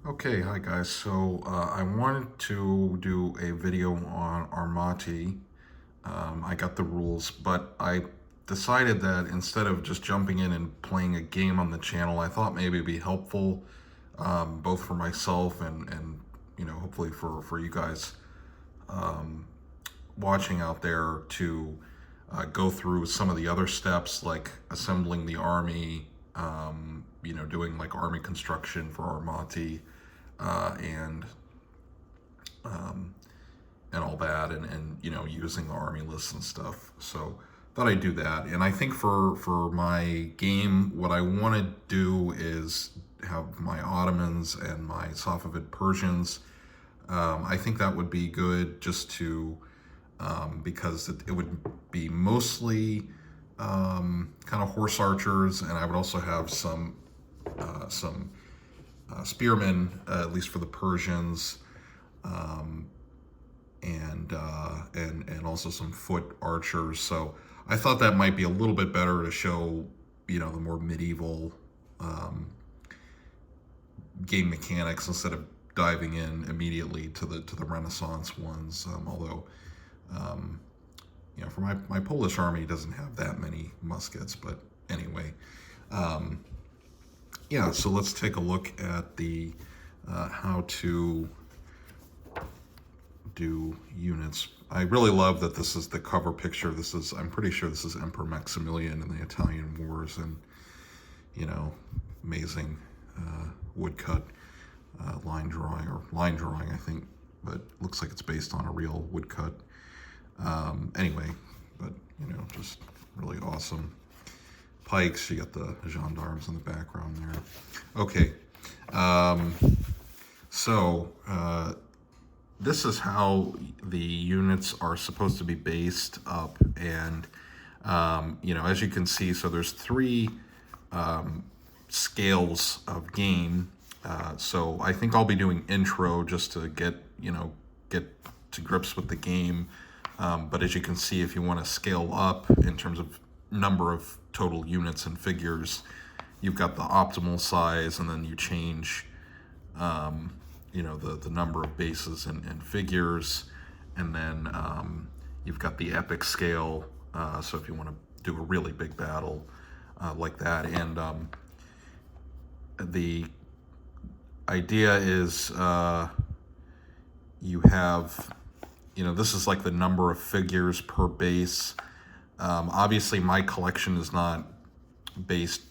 Okay, hi guys. So I wanted to do a video on Armati. I got the rules, but I decided that instead of just jumping in and playing a game on the channel, I thought maybe it'd be helpful, both for myself and hopefully for you guys watching out there to go through some of the other steps like assembling the army, doing like army construction for Armati, and and all that, and using the army lists and stuff. So thought I'd do that. And I think for my game, what I want to do is have my Ottomans and my Safavid Persians. I think that would be good just to because it would be mostly kind of horse archers, and I would also have some spearmen, at least for the Persians, and also some foot archers. So I thought that might be a little bit better to show, the more medieval game mechanics instead of diving in immediately to the Renaissance ones. Although, for my Polish army doesn't have that many muskets, but anyway, yeah. So let's take a look at the how to do units. I really love that this is the cover picture. I'm pretty sure this is Emperor Maximilian in the Italian Wars, and amazing woodcut line drawing, I think, but looks like it's based on a real woodcut. Anyway, but just really awesome pikes. You got the gendarmes in the background there. Okay, so this is how the units are supposed to be based up, and as you can see, so there's three scales of game. So I think I'll be doing intro just to get to grips with the game. But as you can see, if you want to scale up in terms of number of total units and figures, you've got the optimal size, and then you change the number of bases and figures, and then you've got the epic scale. So if you want to do a really big battle like that, and the idea is you have, this is like the number of figures per base. Obviously, my collection is not based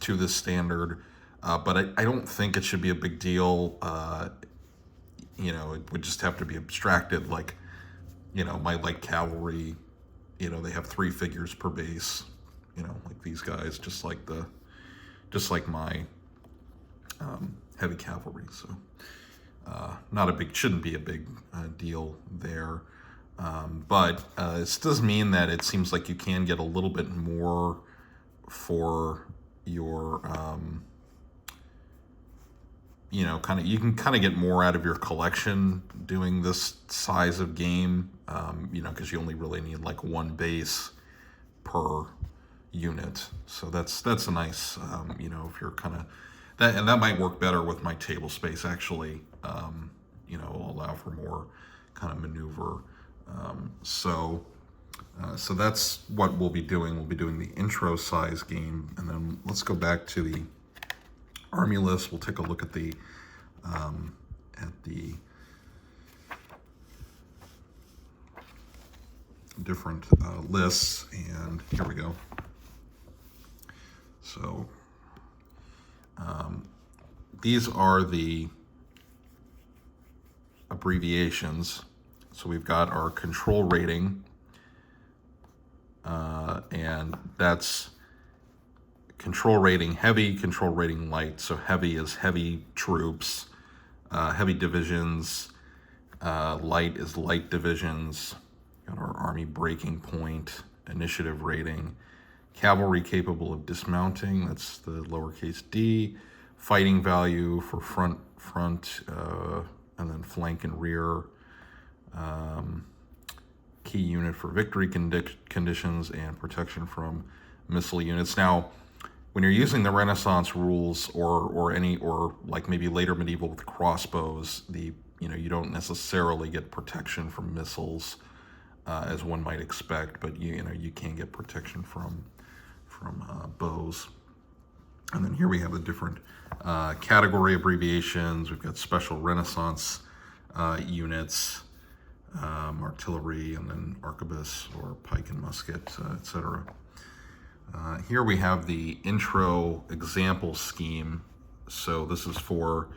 to this standard, but I don't think it should be a big deal. It would just have to be abstracted, like, my light cavalry, they have 3 figures per base, like these guys, just like my heavy cavalry. So shouldn't be a big deal there. But this does mean that it seems like you can get a little bit more for your, you can kind of get more out of your collection doing this size of game, because you only really need like 1 base per unit. So that's a nice, if you're kind of, and that might work better with my table space, actually. Allow for more kind of maneuver. So that's what we'll be doing. We'll be doing the intro size game, and then let's go back to the army list. We'll take a look at the different lists, and here we go. So these are the abbreviations. So we've got our control rating, and that's control rating heavy, control rating light. So heavy is heavy troops, heavy divisions. Light is light divisions. Got our army breaking point, initiative rating. Cavalry capable of dismounting, that's the lowercase d. Fighting value for front, and then flank and rear. Key unit for victory conditions and protection from missile units. Now, when you're using the Renaissance rules or like maybe later medieval with crossbows, you don't necessarily get protection from missiles as one might expect, but you can get protection from bows. And then here we have the different category abbreviations. We've got special Renaissance units, artillery, and then arquebus or pike and musket, etc. Here we have the intro example scheme. So this is for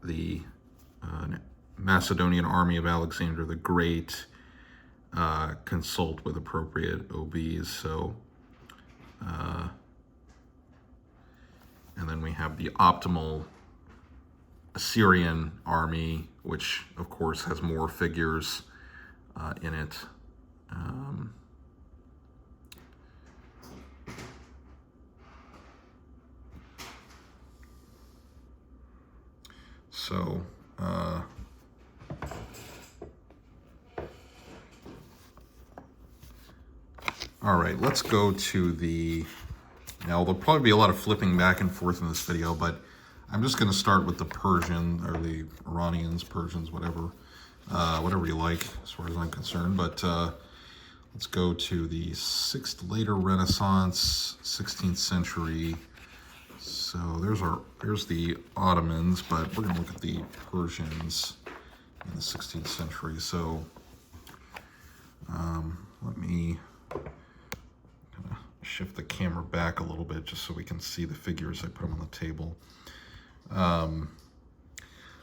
the Macedonian army of Alexander the Great. Consult with appropriate OBs. So, and then we have the optimal Assyrian army, which of course has more figures in it. So, all right, let's go to now there'll probably be a lot of flipping back and forth in this video, but I'm just going to start with the Persian, or the Iranians, Persians, whatever you like, as far as I'm concerned. But let's go to the later Renaissance, 16th century. So there's the Ottomans, but we're going to look at the Persians in the 16th century. So let me kind of shift the camera back a little bit just so we can see the figures. I put them on the table.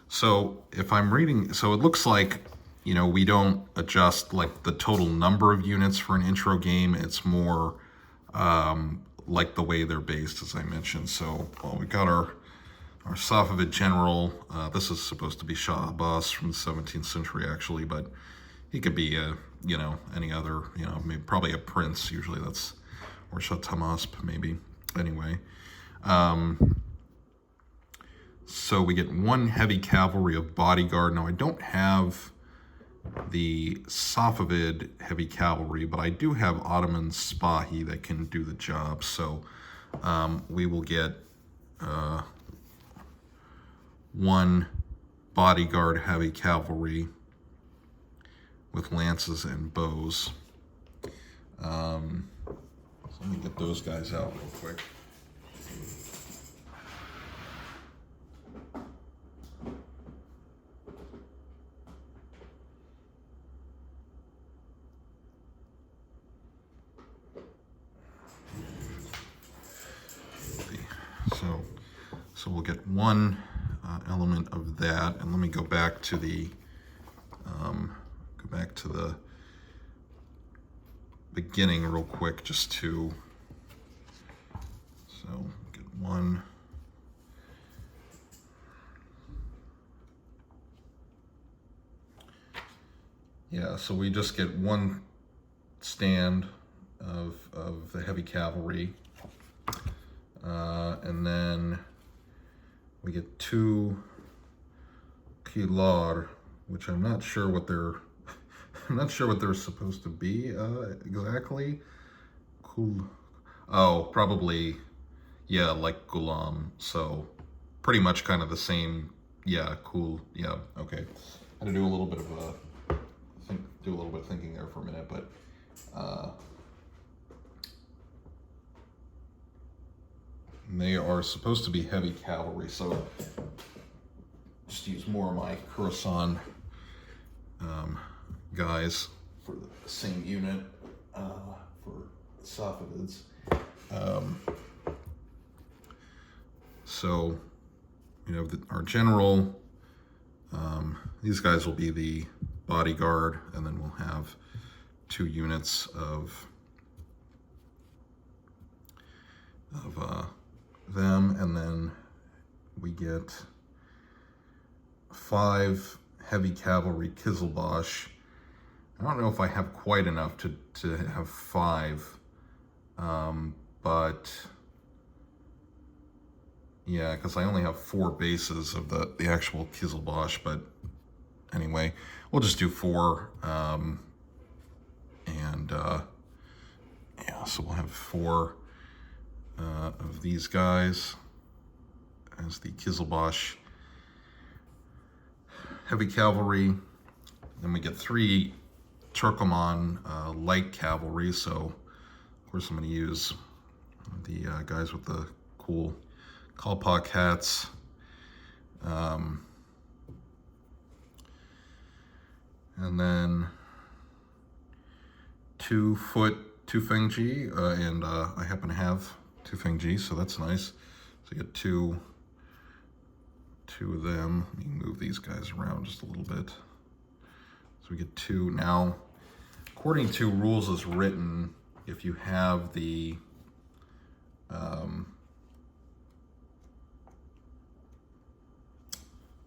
So if I'm reading, so it looks like, we don't adjust like the total number of units for an intro game. It's more like the way they're based, as I mentioned. So, we got our Safavid general. This is supposed to be Shah Abbas from the 17th century, actually, but he could be, any other, maybe probably a prince. Usually that's, or Shah Tahmasp, maybe. Anyway, so we get one heavy cavalry of bodyguard. Now, I don't have the Safavid heavy cavalry, but I do have Ottoman Spahi that can do the job. So we will get one bodyguard heavy cavalry with lances and bows. So let me get those guys out real quick. So we'll get one element of that, and let me go back to the beginning real quick, just to get one. Yeah, so we just get one stand of the heavy cavalry. And then we get two Kilar, which I'm not sure what they're supposed to be exactly. Cool. Oh, probably, yeah, like Ghulam. So pretty much kind of the same. Yeah, cool. Yeah, okay. I had to do a little bit of thinking there for a minute, but they are supposed to be heavy cavalry, so just use more of my Khorasan guys for the same unit for Safavids. So, our general, these guys will be the bodyguard, and then we'll have two units of them, and then we get 5 heavy cavalry Kizilbash. I don't know if I have quite enough to have 5, but yeah, because I only have 4 bases of the actual Kizilbash, but anyway, we'll just do 4, and yeah, So we'll have 4 of these guys as the Kizilbosh heavy cavalry. Then we get 3 Turkoman light cavalry. So of course I'm going to use the guys with the cool Kalpak hats. And then 2 Tufengji, and I happen to have Tufengji, so that's nice. So you get two of them. Let me move these guys around just a little bit. So we get 2 now. According to rules as written, if you have the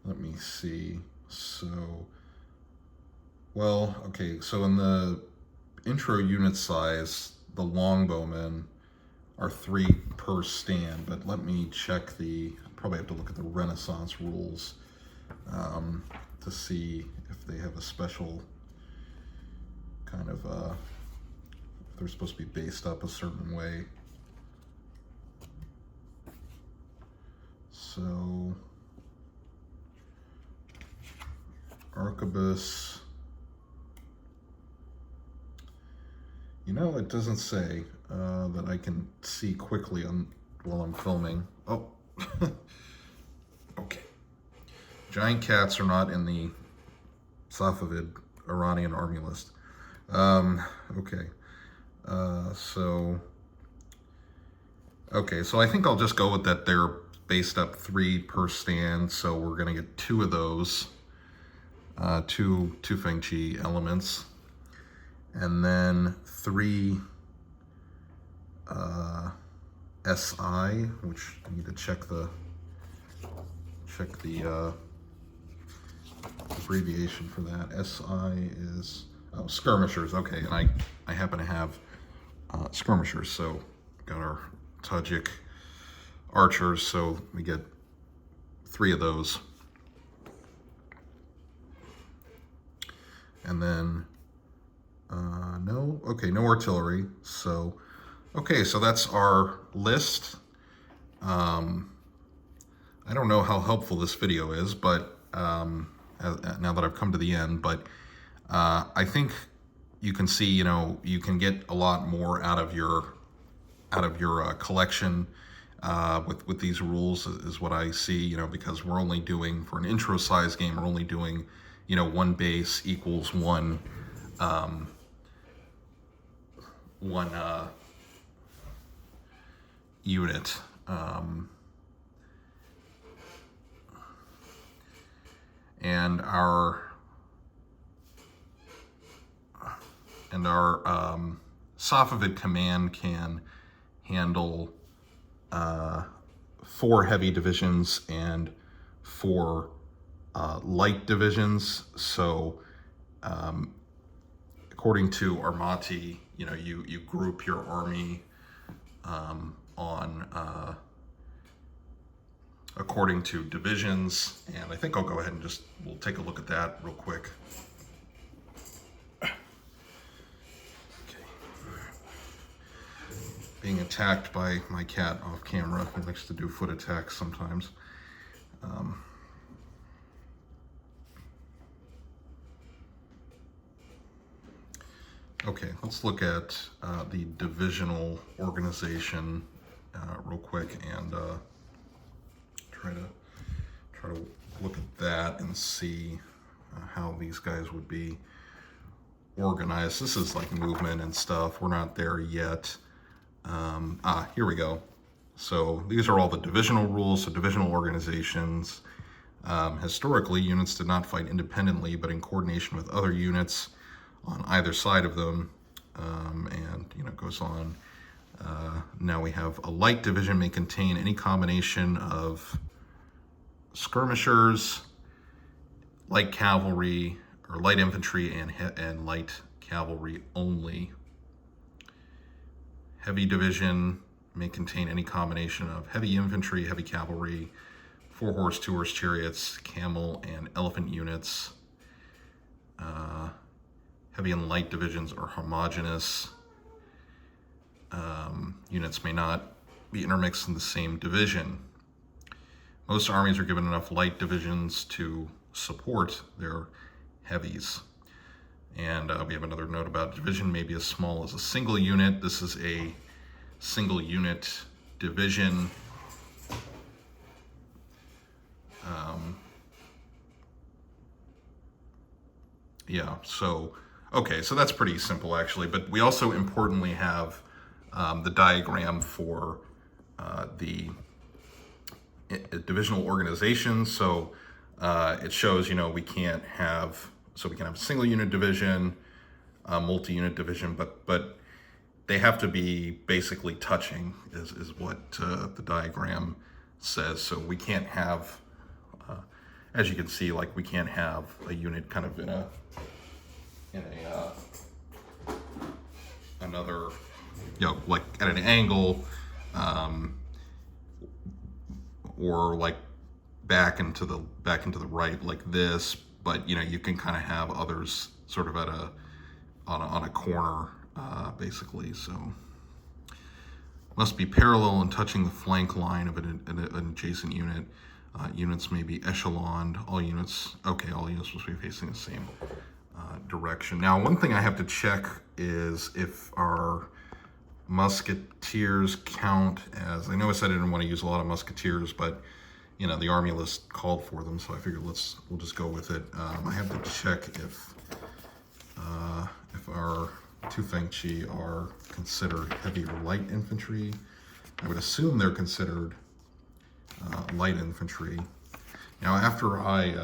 let me see. So, well, okay, so in the intro unit size, the longbowmen are 3 per stand, but let me check probably have to look at the Renaissance rules to see if they have a special kind of, if they're supposed to be based up a certain way. So, Arquebus, you know, it doesn't say that I can see quickly while I'm filming. Oh, okay. Giant cats are not in the Safavid Iranian army list. Okay. So I think I'll just go with that. They're based up 3 per stand, so we're gonna get 2 of those, 2 Tufengji elements, and then 3 SI, which I need to check the abbreviation for that. SI is skirmishers. Okay, and I happen to have skirmishers, so got our Tajik archers, so we get 3 of those. And then no artillery. So okay, so that's our list. I don't know how helpful this video is, but now that I've come to the end, but I think you can see, you know, you can get a lot more out of your collection with these rules, is what I see, you know, because we're only doing, for an intro size game, we're only doing, you know, 1 base equals 1 unit. And our Safavid command can handle 4 heavy divisions and 4 light divisions. So according to Armati, you know, you group your army on according to divisions, and I think I'll go ahead and we'll take a look at that real quick. Okay. Being attacked by my cat off camera, who likes to do foot attacks sometimes. Okay, let's look at the divisional organization real quick, and try to look at that and see how these guys would be organized. This is like movement and stuff. We're not there yet. Here we go. So these are all the divisional rules. So divisional organizations. Historically, units did not fight independently, but in coordination with other units on either side of them, and you know, it goes on. Now we have a light division may contain any combination of skirmishers, light cavalry, or light infantry, and light cavalry only. Heavy division may contain any combination of heavy infantry, heavy cavalry, 4-horse, 2-horse chariots, camel, and elephant units. Heavy and light divisions are homogeneous. Units may not be intermixed in the same division. Most armies are given enough light divisions to support their heavies. And we have another note about division may be as small as a single unit. This is a single unit division. Yeah, so, okay, so that's pretty simple actually, but we also importantly have the diagram for the divisional organization. So it shows, we can't have, so we can have a single unit division, multi-unit division, but they have to be basically touching is what the diagram says. So we can't have, as you can see, like we can't have a unit kind of in another, like at an angle, or like back into the right like this. But you can kind of have others sort of on a corner, basically. So must be parallel and touching the flank line of an adjacent unit. Units may be echeloned. All units must be facing the same direction. Now, one thing I have to check is if our musketeers count as, I noticed I didn't want to use a lot of musketeers, but the army list called for them, so I figured we'll just go with it. I have to check if our Tufengchi are considered heavy or light infantry. I would assume they're considered light infantry. Now, after I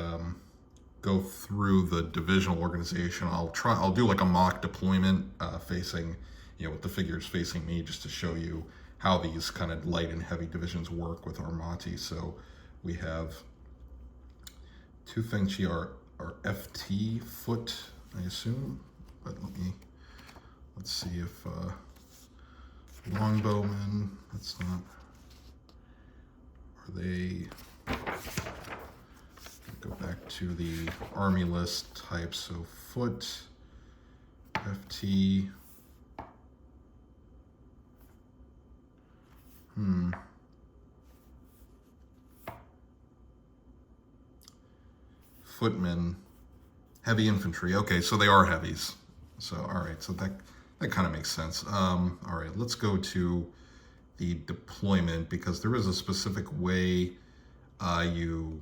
go through the divisional organization, I'll do like a mock deployment facing, with the figures facing me, just to show you how these kind of light and heavy divisions work with Armati. So we have Tufengchi are FT foot, I assume, but let's see if longbowmen, that's not, are they, go back to the army list type, so foot, FT, footmen, heavy infantry. Okay, so they are heavies. So, all right, so that kind of makes sense. All right, let's go to the deployment, because there is a specific way you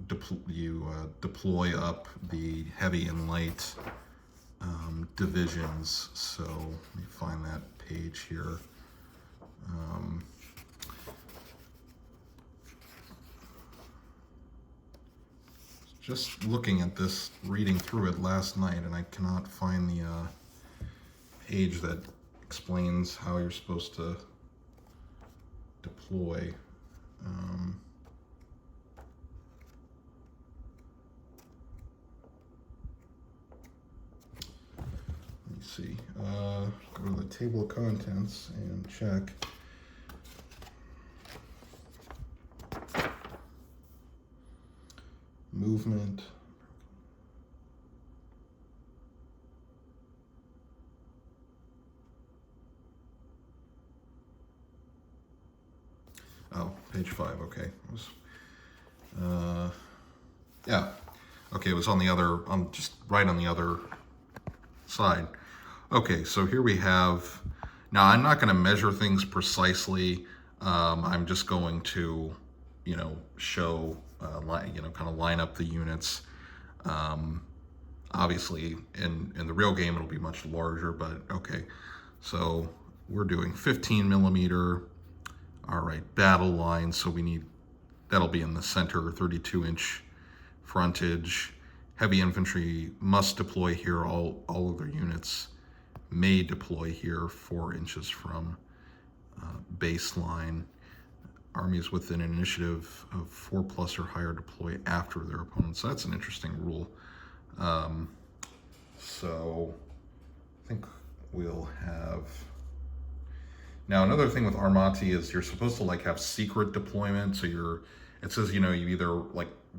deploy up the heavy and light divisions. So let me find that page here. Just looking at this, reading through it last night, and I cannot find the page that explains how you're supposed to deploy. Let me see. Go to the table of contents and check. Movement. Oh, page 5, okay. It was, yeah. Okay, it was just right on the other side. Okay, so here we have, now I'm not gonna measure things precisely. I'm just going to, show, kind of line up the units. Obviously, in the real game, it'll be much larger, but okay. So we're doing 15 millimeter. All right, battle line. So that'll be in the center, 32-inch frontage. Heavy infantry must deploy here. All of their units may deploy here 4 inches from baseline. Armies with an initiative of 4+ or higher deploy after their opponents. So that's an interesting rule. So I think we'll have, now another thing with Armati is you're supposed to have secret deployment. So it says, you either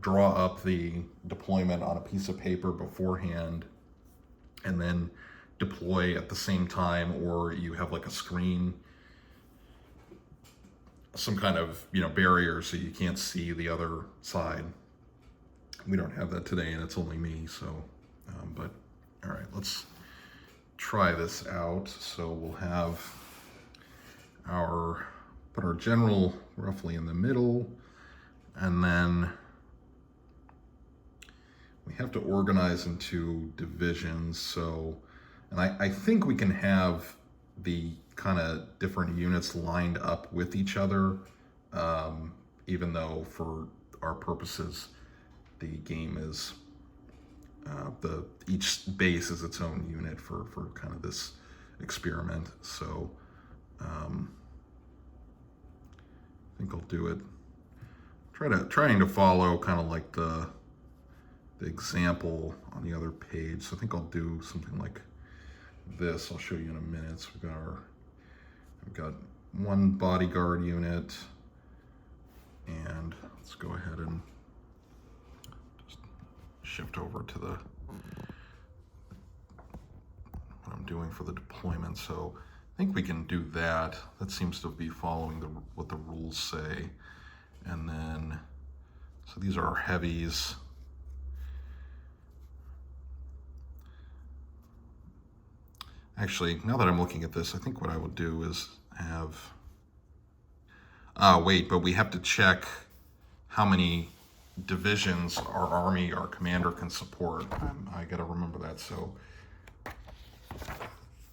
draw up the deployment on a piece of paper beforehand and then deploy at the same time, or you have a screen some kind of, barrier so you can't see the other side. We don't have that today, and it's only me, so, but all right, let's try this out. So we'll have put our general roughly in the middle, and then we have to organize into divisions. So, and I think we can have the kind of different units lined up with each other, even though for our purposes, the game is, each base is its own unit for kind of this experiment. So I think I'll do it. Trying to follow kind of like the example on the other page. So I think I'll do something like this. I'll show you in a minute. So we've got one bodyguard unit, and let's go ahead and just shift over to what I'm doing for the deployment. So I think we can do that. That seems to be following what the rules say. And then, so these are our heavies. Actually, now that I'm looking at this, I think what I will do is have, wait, but we have to check how many divisions our army, our commander can support. I gotta remember that. So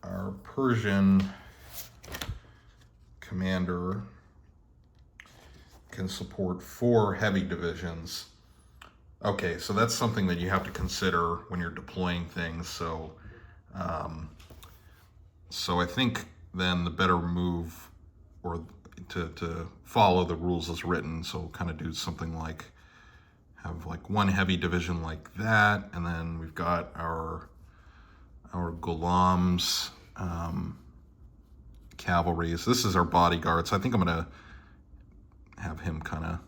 our Persian commander can support 4 heavy divisions. Okay, so that's something that you have to consider when you're deploying things. So, so I think then the better move, or to follow the rules as written. So kind of do something like have like 1 heavy division like that, and then we've got our Ghulam's cavalry. So this is our bodyguard. So I think I'm gonna have him kind of,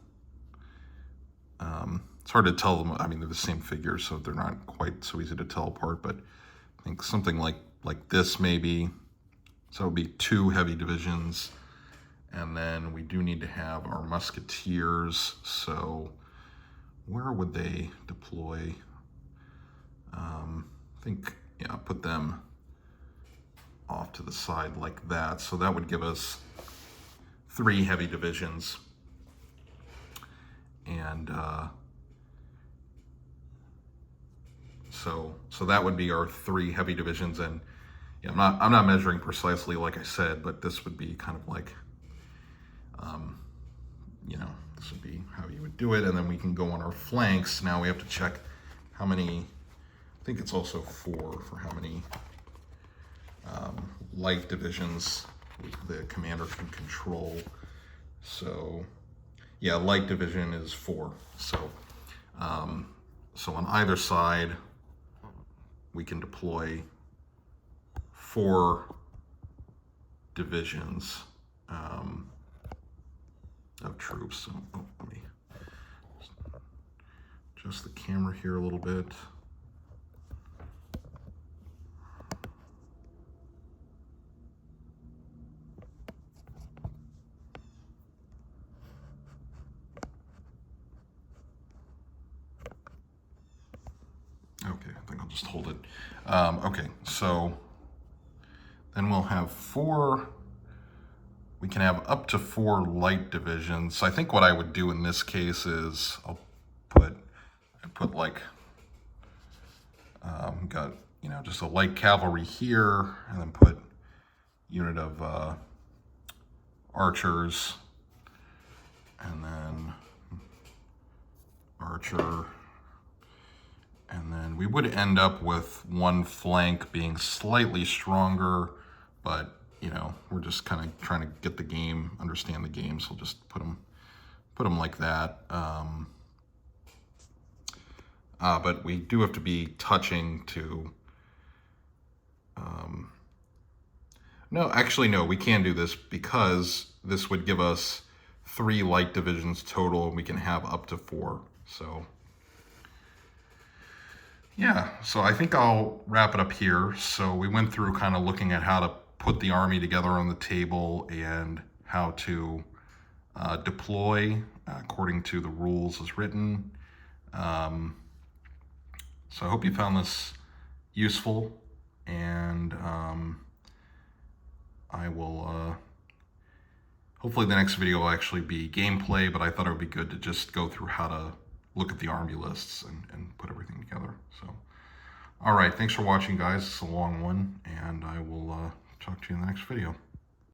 it's hard to tell them. I mean, they're the same figures, so they're not quite so easy to tell apart, but I think something like this maybe. So it would be 2 heavy divisions, and then we do need to have our musketeers. So where would they deploy? I think, yeah, put them off to the side like that. So that would give us 3 heavy divisions. And so that would be our 3 heavy divisions. And yeah, I'm not measuring precisely, like I said, but this would be kind of like, this would be how you would do it. And then we can go on our flanks. Now we have to check how many, I think it's also 4 for how many light divisions the commander can control. So yeah, light division is 4. So, so on either side, we can deploy 4 divisions of troops. So let me adjust the camera here a little bit. Okay, I think I'll just hold it. Okay, so then we'll have 4, we can have up to 4 light divisions. So I think what I would do in this case is I'd put like, got, just a light cavalry here, and then put unit of archers, and then archer. And then we would end up with 1 flank being slightly stronger, but we're just kind of trying to get the game, understand the game. So we'll just put them like that. But we do have to be touching to. No, actually, no, we can do this because this would give us 3 light divisions total, and we can have up to 4. So. Yeah, so I think I'll wrap it up here. So we went through kind of looking at how to put the army together on the table and how to deploy according to the rules as written. So I hope you found this useful, and I will, hopefully the next video will actually be gameplay, but I thought it would be good to just go through how to look at the army lists and put everything together. So, all right, thanks for watching, guys. It's a long one, and I will talk to you in the next video.